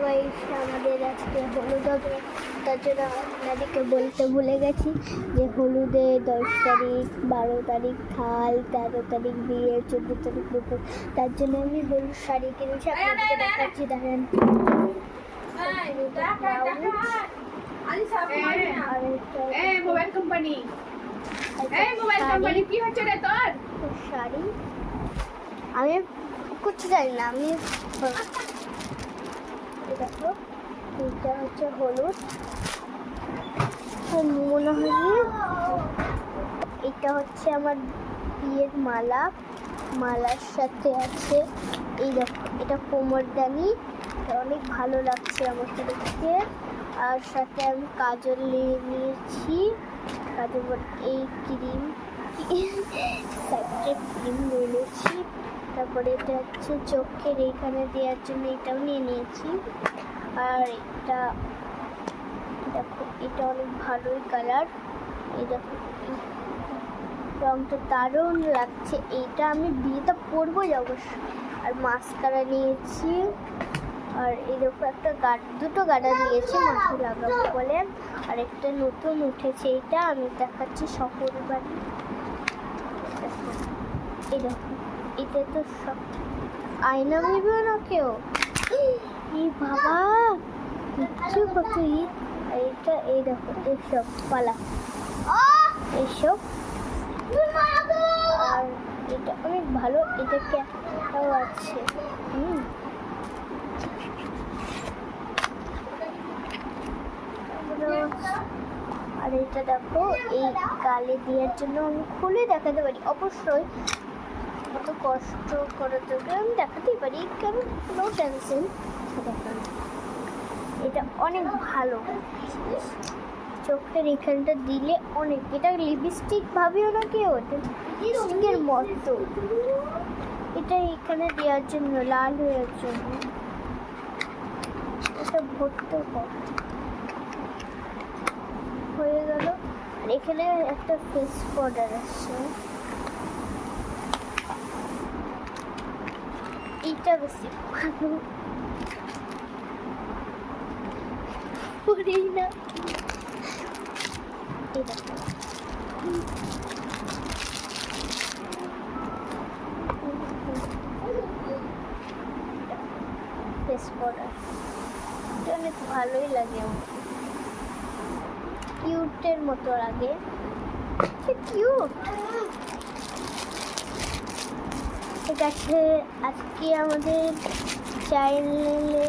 Guys, আমাদের আজকে হলুদ হবে, তার জন্য আপনাদেরকে বলতে ভুলে গেছি যে হলুদে 10 তারিখ, 12 তারিখ থাল, 13 তারিখ বিয়ে, 14 তারিখ দুপুর। তার জন্য আমি হলুদ শাড়ি কিনেছি, আপনাদেরকে দেখাচ্ছি। দেখেন শাড়ি। আমি কিছু জানি না, আমি দেখো এটা হচ্ছে হলুদ, মনে হয় এটা হচ্ছে আমার বিয়ের মালা। মালার সাথে আছে এই দেখো, এটা কোমরদানি, অনেক ভালো লাগছে আমাকে দেখতে। আর সাথে আমি কাজল নিয়ে নিয়েছি, কাজল এই ক্রিম সাইডের ক্রিম নিয়ে নিয়েছি। তারপরে এটা হচ্ছে চোখের এইখানে দেওয়ার জন্য এটাও নিয়ে নিয়েছি। আর এটা দেখো, এটা অনেক ভালোই কালার, এই দেখো রংটা দারুণ লাগছে। এইটা আমি বিয়েতে পরবোই অবশ্যই। আর মাস্কারা নিয়েছি, আর এই দেখো একটা দুটো গাডা নিয়েছি মাথায় লাগাবো বলে। আর একটা নতুন উঠেছে, এইটা আমি দেখাচ্ছি শহর বাড়ি। এই দেখো, এটা তো সব আয়না ভেবে না কেউ, এই বাবা কিচ্ছু কত। এইটা এই দেখো, এইসব পালা এইসব। আর এটা অনেক ভালো, এটা ক্যাটাও আছে। আর এটা দেখো, এই গালে দেওয়ার জন্য আমি খুলে দেখাতে পারি অবশ্যই, অত কষ্ট করে তোকে আমি দেখাতেই পারি, কারণ নো টেনশন। দেখেন এটা অনেক ভালো, চোখের এখানটা দিলে অনেক, এটা লিপস্টিক ভাবিও না কেউ, এটা লিপস্টিকের মতো। এটা এখানে দেওয়ার জন্য, লাল হওয়ার জন্য। এটা ভর্তি হয়ে গেল। আর এখানে একটা ফেস পাউডার আছে, এইটা বেশি ভালো করি না। ফেস পাউডার এটা অনেক ভালোই লাগে, আমার কিউটের মতো লাগে, কিউট। ঠিক আছে, আজকে আমাদের চ্যানেলে